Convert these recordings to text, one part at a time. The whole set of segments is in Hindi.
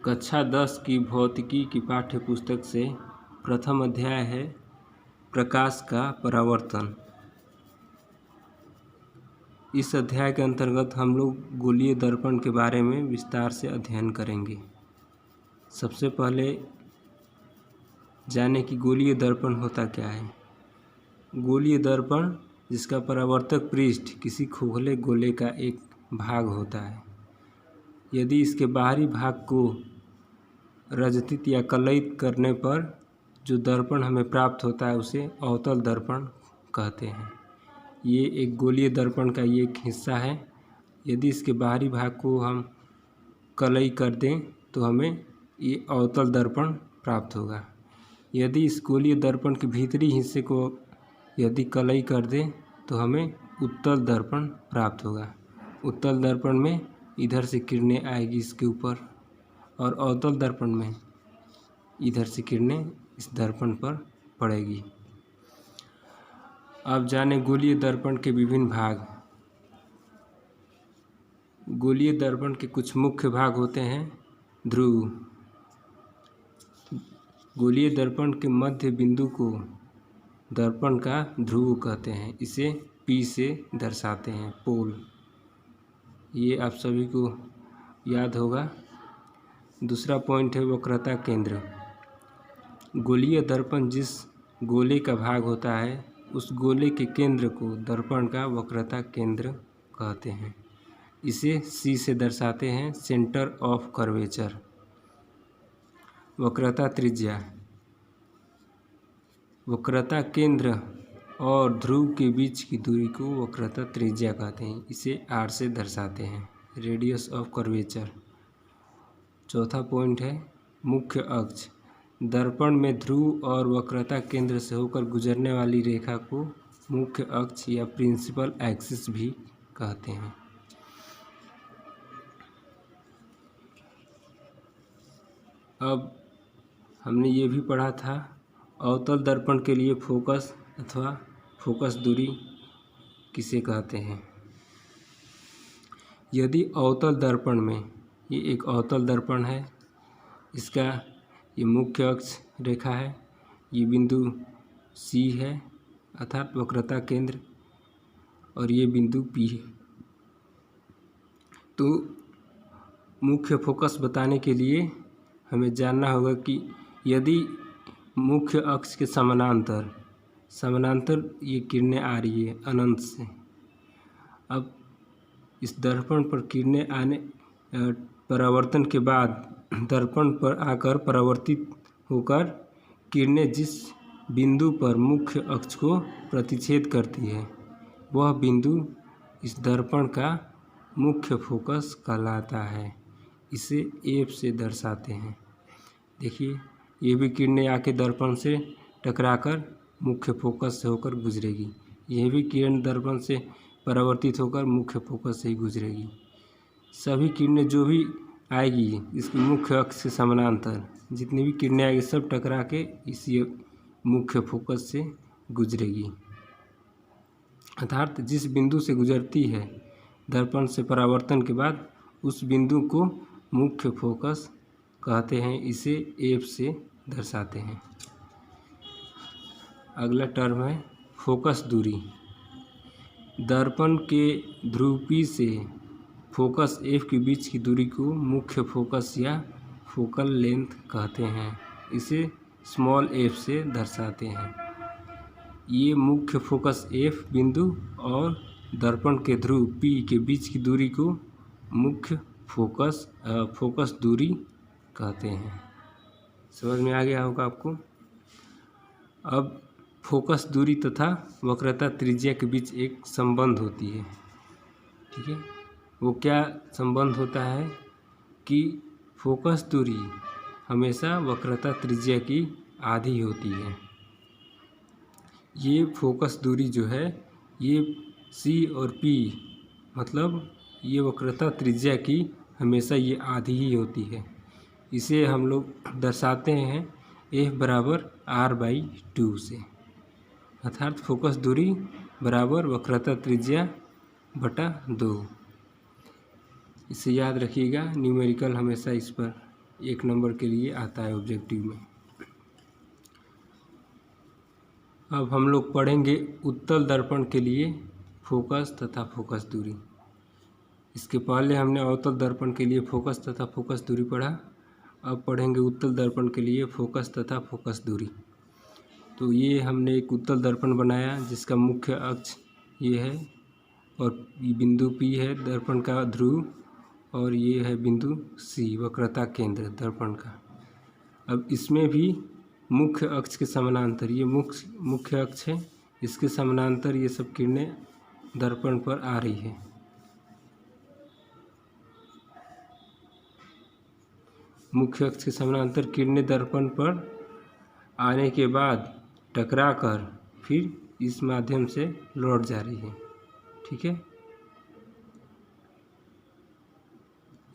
कक्षा 10 की भौतिकी की पाठ्य पुस्तक से प्रथम अध्याय है प्रकाश का परावर्तन। इस अध्याय के अंतर्गत हम लोग गोलीय दर्पण के बारे में विस्तार से अध्ययन करेंगे। सबसे पहले जाने कि गोलीय दर्पण होता क्या है। गोलीय दर्पण जिसका परावर्तक पृष्ठ किसी खोखले गोले का एक भाग होता है। यदि इसके बाहरी भाग को रजतित या कलयित करने पर जो दर्पण हमें प्राप्त होता है उसे अवतल दर्पण कहते हैं। ये एक गोलीय दर्पण का ये एक हिस्सा है। यदि इसके बाहरी भाग को हम कलई कर दें तो हमें ये अवतल दर्पण प्राप्त होगा। यदि इस गोलीय दर्पण के भीतरी हिस्से को यदि कलई कर दें तो हमें उत्तल दर्पण प्राप्त होगा। उत्तल दर्पण में इधर से किरणें आएगी इसके ऊपर और अवतल दर्पण में इधर से किरणें इस दर्पण पर पड़ेगी। अब जाने गोलीय दर्पण के विभिन्न भाग। गोलीय दर्पण के कुछ मुख्य भाग होते हैं। ध्रुव। गोलीय दर्पण के मध्य बिंदु को दर्पण का ध्रुव कहते हैं। इसे P से दर्शाते हैं। पोल, ये आप सभी को याद होगा। दूसरा पॉइंट है वक्रता केंद्र। गोलीय दर्पण जिस गोले का भाग होता है उस गोले के केंद्र को दर्पण का वक्रता केंद्र कहते हैं। इसे C से दर्शाते हैं। Centre of curvature. वक्रता त्रिज्या। वक्रता केंद्र और ध्रुव के बीच की दूरी को वक्रता त्रिज्या कहते हैं। इसे R से दर्शाते हैं। Radius of curvature. चौथा पॉइंट है मुख्य अक्ष। दर्पण में ध्रुव और वक्रता केंद्र से होकर गुजरने वाली रेखा को मुख्य अक्ष या प्रिंसिपल एक्सिस भी कहते हैं। अब हमने ये भी पढ़ा था अवतल दर्पण के लिए फोकस अथवा फोकस दूरी किसे कहते हैं। यदि अवतल दर्पण में, ये एक अवतल दर्पण है, इसका ये मुख्य अक्ष रेखा है, ये बिंदु C है अर्थात वक्रता केंद्र, और ये बिंदु P है। तो मुख्य फोकस बताने के लिए हमें जानना होगा कि यदि मुख्य अक्ष के समानांतर ये किरणें आ रही है अनंत से। अब इस दर्पण पर किरणें आने परावर्तन के बाद दर्पण पर आकर परावर्तित होकर किरणें जिस बिंदु पर मुख्य अक्ष को प्रतिच्छेद करती है वह बिंदु इस दर्पण का मुख्य फोकस कहलाता है। इसे F से दर्शाते हैं। देखिए ये भी किरणें आके दर्पण से टकराकर मुख्य फोकस से होकर गुजरेगी। यह भी किरण दर्पण से परावर्तित होकर मुख्य फोकस से ही गुजरेगी। सभी किरणें जो भी आएगी इसकी मुख्य अक्ष से समानांतर जितनी भी किरणें आएगी सब टकरा के इसी मुख्य फोकस से गुजरेगी। अर्थात जिस बिंदु से गुजरती है दर्पण से परावर्तन के बाद उस बिंदु को मुख्य फोकस कहते हैं। इसे F से दर्शाते हैं। अगला टर्म है फोकस दूरी। दर्पण के ध्रुव P से फोकस F के बीच की दूरी को मुख्य फोकस या फोकल लेंथ कहते हैं। इसे स्मॉल f से दर्शाते हैं। ये मुख्य फोकस F बिंदु और दर्पण के ध्रुव P के बीच की दूरी को मुख्य फोकस दूरी कहते हैं। समझ में आ गया होगा आपको। अब फोकस दूरी तथा वक्रता त्रिज्या के बीच एक संबंध होती है। ठीक है, वो क्या संबंध होता है कि फोकस दूरी हमेशा वक्रता त्रिज्या की आधी होती है। ये फोकस दूरी जो है ये C और P मतलब ये वक्रता त्रिज्या की हमेशा ये आधी ही होती है। इसे हम लोग दर्शाते हैं F बराबर R/2 से। अर्थात फोकस दूरी बराबर वक्रता त्रिज्या बटा 2। इसे याद रखिएगा। न्यूमेरिकल हमेशा इस पर 1 नंबर के लिए आता है ऑब्जेक्टिव में। अब हम लोग पढ़ेंगे उत्तल दर्पण के लिए फोकस तथा फोकस दूरी। इसके पहले हमने अवतल दर्पण के लिए फोकस तथा फोकस दूरी पढ़ा। अब पढ़ेंगे उत्तल दर्पण के लिए फोकस तथा फोकस दूरी। तो ये हमने एक उत्तल दर्पण बनाया जिसका मुख्य अक्ष ये है और ये बिंदु P है दर्पण का ध्रुव, और ये है बिंदु C वक्रता केंद्र दर्पण का। अब इसमें भी मुख्य अक्ष के समानांतर, ये मुख्य अक्ष है, इसके समानांतर ये सब किरणें दर्पण पर आ रही है। मुख्य अक्ष के समानांतर किरणें दर्पण पर आने के बाद टकराकर फिर इस माध्यम से लौट जा रही है, ठीक है।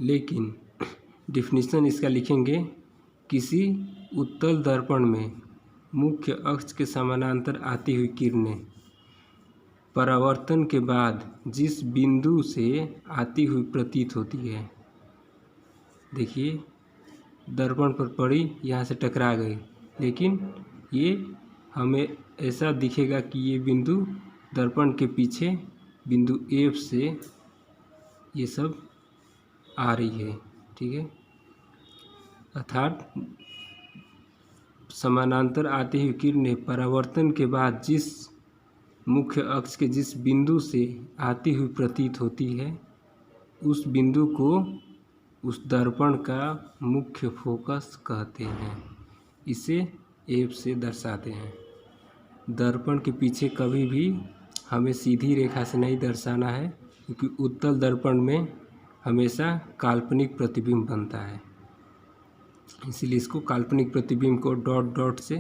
लेकिन डिफिनीशन इसका लिखेंगे, किसी उत्तल दर्पण में मुख्य अक्ष के समानांतर आती हुई किरणें परावर्तन के बाद जिस बिंदु से आती हुई प्रतीत होती है, देखिए दर्पण पर पड़ी, यहाँ से टकरा गई, लेकिन ये हमें ऐसा दिखेगा कि ये बिंदु दर्पण के पीछे बिंदु F से ये सब आ रही है, ठीक है। अर्थात समानांतर आती हुई किरणें परावर्तन के बाद जिस मुख्य अक्ष के जिस बिंदु से आती हुई प्रतीत होती है, उस बिंदु को उस दर्पण का मुख्य फोकस कहते हैं। इसे F से दर्शाते हैं। दर्पण के पीछे कभी भी हमें सीधी रेखा से नहीं दर्शाना है, क्योंकि उत्तल दर्पण में हमेशा काल्पनिक प्रतिबिंब बनता है, इसीलिए इसको काल्पनिक प्रतिबिंब को डॉट डॉट से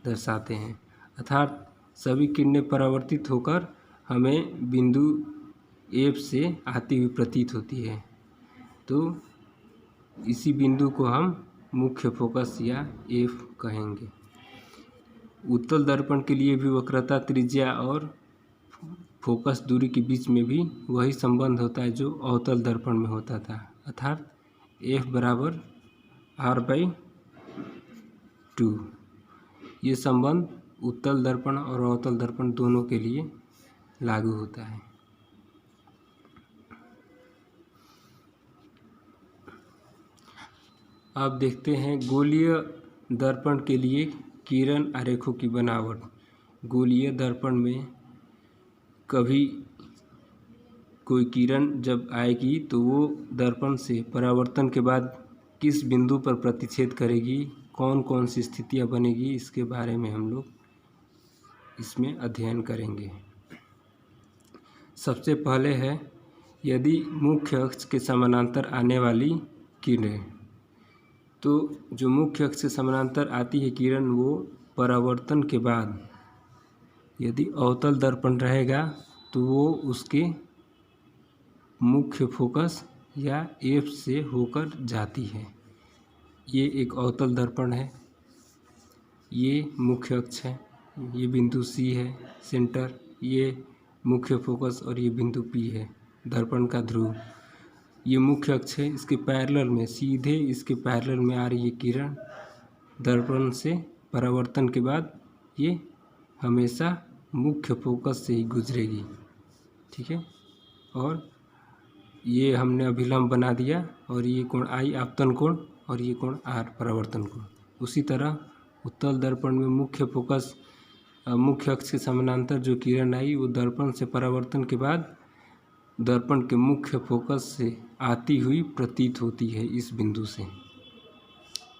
दर्शाते हैं। अर्थात सभी किरणें परावर्तित होकर हमें बिंदु F से आती हुई प्रतीत होती है, तो इसी बिंदु को हम मुख्य फोकस या F कहेंगे। उत्तल दर्पण के लिए भी वक्रता त्रिज्या और फोकस दूरी के बीच में भी वही संबंध होता है जो अवतल दर्पण में होता था, अर्थात F बराबर R/2। ये संबंध उत्तल दर्पण और अवतल दर्पण दोनों के लिए लागू होता है। अब देखते हैं गोलीय दर्पण के लिए किरण आरेखों की बनावट। गोलीय दर्पण में कभी कोई किरण जब आएगी तो वो दर्पण से परावर्तन के बाद किस बिंदु पर प्रतिच्छेद करेगी, कौन कौन सी स्थितियाँ बनेगी, इसके बारे में हम लोग इसमें अध्ययन करेंगे। सबसे पहले है, यदि मुख्य अक्ष के समानांतर आने वाली किरणें, तो जो मुख्य अक्ष के समानांतर आती है किरण वो परावर्तन के बाद यदि अवतल दर्पण रहेगा तो वो उसके मुख्य फोकस या F से होकर जाती है। ये एक अवतल दर्पण है, ये मुख्य अक्ष है, ये बिंदु C है सेंटर, ये मुख्य फोकस और ये बिंदु P है दर्पण का ध्रुव। ये मुख्य अक्ष है, इसके पैरेलल में सीधे इसके पैरेलल में आ रही है किरण दर्पण से परावर्तन के बाद ये हमेशा मुख्य फोकस से ही गुजरेगी, ठीक है। और ये हमने अभिलंब बना दिया, और ये कोण I आपतन कोण और ये कोण R परावर्तन कोण। उसी तरह उत्तल दर्पण में मुख्य फोकस मुख्य अक्ष के समानांतर जो किरण आई वो दर्पण से परावर्तन के बाद दर्पण के मुख्य फोकस से आती हुई प्रतीत होती है इस बिंदु से,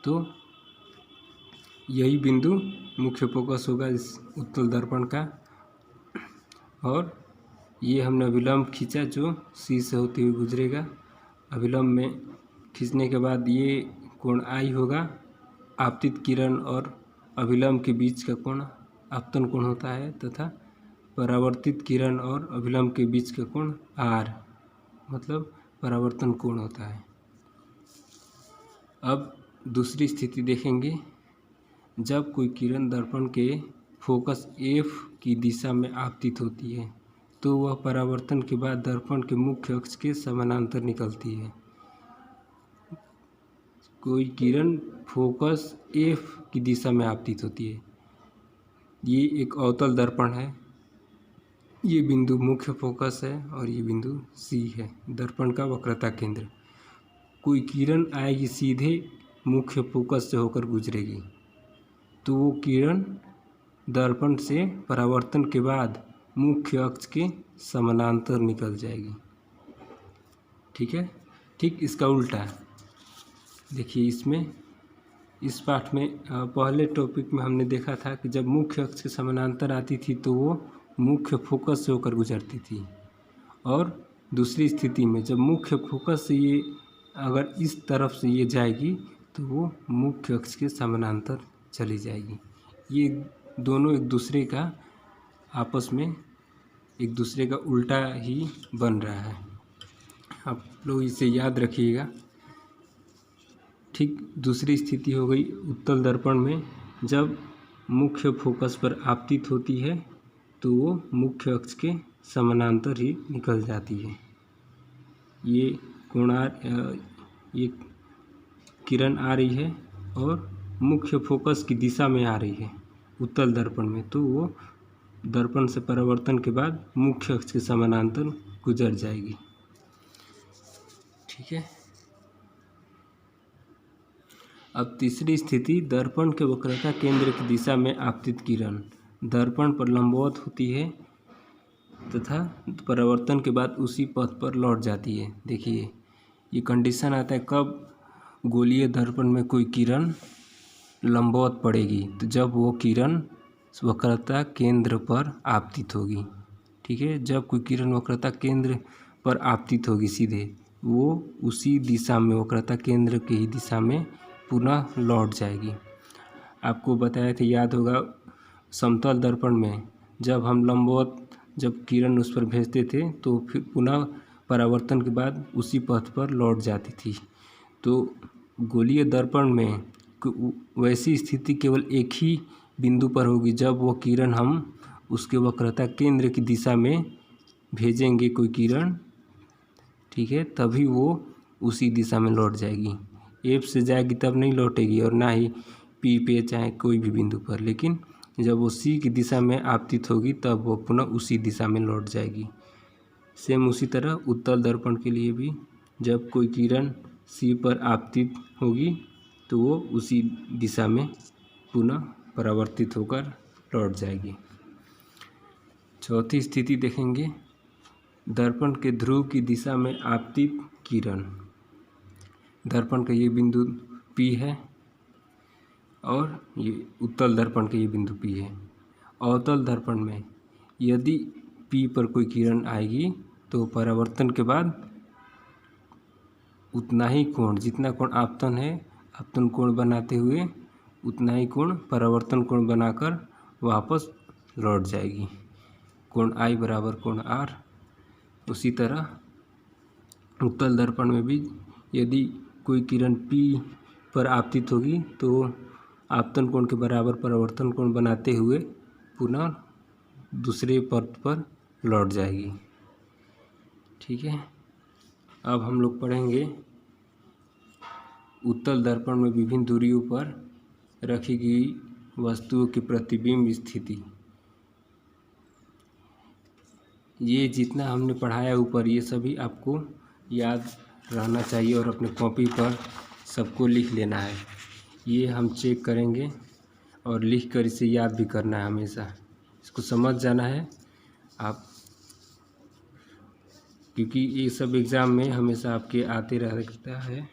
तो यही बिंदु मुख्य फोकस होगा इस उत्तल दर्पण का। और ये हमने अभिलंब खींचा जो C से होते हुए गुजरेगा। अभिलंब में खींचने के बाद ये कोण I होगा, आपतित किरण और अभिलंब के बीच का कोण आपतन कोण होता है, तथा परावर्तित किरण और अभिलंब के बीच का कोण R मतलब परावर्तन कोण होता है। अब दूसरी स्थिति देखेंगे, जब कोई किरण दर्पण के फोकस F की दिशा में आपतित होती है तो वह परावर्तन के बाद दर्पण के मुख्य अक्ष के समानांतर निकलती है। कोई किरण फोकस एफ की दिशा में आपतित होती है। ये एक अवतल दर्पण है। ये बिंदु मुख्य फोकस है और ये बिंदु सी है, दर्पण का वक्रता केंद्र। कोई किरण आएगी सीधे मुख्य फोकस से होकर गुजरेगी तो वो किरण दर्पण से परावर्तन के बाद मुख्य अक्ष के समानांतर निकल जाएगी। ठीक है। ठीक इसका उल्टा देखिए, इसमें इस पाठ में पहले टॉपिक में हमने देखा था कि जब मुख्य अक्ष के समानांतर आती थी तो वो मुख्य फोकस से होकर गुजरती थी, और दूसरी स्थिति में जब मुख्य फोकस से ये अगर इस तरफ से ये जाएगी तो वो मुख्य अक्ष के समानांतर चली जाएगी। ये दोनों एक दूसरे का आपस में एक दूसरे का उल्टा ही बन रहा है। आप लोग इसे याद रखिएगा। ठीक दूसरी स्थिति हो गई उत्तल दर्पण में, जब मुख्य फोकस पर आपतित होती है तो वो मुख्य अक्ष के समानांतर ही निकल जाती है। ये ये किरण आ रही है और मुख्य फोकस की दिशा में आ रही है उत्तल दर्पण में, तो वो दर्पण से परावर्तन के बाद मुख्य अक्ष के समानांतर गुजर जाएगी। ठीक है। अब तीसरी स्थिति, दर्पण के वक्रता केंद्र की दिशा में आपतित किरण दर्पण पर लंबवत होती है तथा परावर्तन के बाद उसी पथ पर लौट जाती है। देखिए, ये कंडीशन आता है कब गोलीय दर्पण में कोई किरण लंबवत पड़ेगी, तो जब वो किरण वक्रता केंद्र पर आपतित होगी। ठीक है। जब कोई किरण वक्रता केंद्र पर आपतित होगी सीधे, वो उसी दिशा में वक्रता केंद्र की ही दिशा में पुनः लौट जाएगी। आपको बताया था, याद होगा, समतल दर्पण में जब हम लंबवत जब किरण उस पर भेजते थे तो फिर पुनः परावर्तन के बाद उसी पथ पर लौट जाती थी। तो गोलीय दर्पण में वैसी स्थिति केवल एक ही बिंदु पर होगी जब वो किरण हम उसके वक्रता केंद्र की दिशा में भेजेंगे कोई किरण। ठीक है। तभी वो उसी दिशा में लौट जाएगी। एफ से जाएगी तब नहीं लौटेगी, और ना ही पी पे चाहे कोई भी बिंदु पर, लेकिन जब वो सी की दिशा में आपतित होगी तब वो पुनः उसी दिशा में लौट जाएगी। सेम उसी तरह उत्तल दर्पण के लिए भी जब कोई किरण सी पर आपतित होगी तो वो उसी दिशा में पुनः परावर्तित होकर लौट जाएगी। चौथी स्थिति देखेंगे, दर्पण के ध्रुव की दिशा में आपतित किरण। दर्पण का ये बिंदु P है और ये उत्तल दर्पण का ये बिंदु P है। अवतल दर्पण में यदि P पर कोई किरण आएगी तो परावर्तन के बाद उतना ही कोण, जितना कोण आपतन है, आपतन कोण बनाते हुए उतना ही कोण परावर्तन कोण बनाकर वापस लौट जाएगी। कोण I बराबर कोण R। उसी तरह उत्तल दर्पण में भी यदि कोई किरण P पर आपतित होगी तो आपतन कोण के बराबर परावर्तन कोण बनाते हुए पुनः दूसरे पथ पर लौट जाएगी। ठीक है। अब हम लोग पढ़ेंगे उत्तल दर्पण में विभिन्न दूरियों पर रखी गई वस्तुओं की प्रतिबिंब स्थिति। ये जितना हमने पढ़ाया ऊपर, ये सभी आपको याद रहना चाहिए और अपने कॉपी पर सबको लिख लेना है। ये हम चेक करेंगे और लिख कर इसे याद भी करना है हमेशा। इसको समझ जाना है आप, क्योंकि ये सब एग्ज़ाम में हमेशा आपके आते रहता है।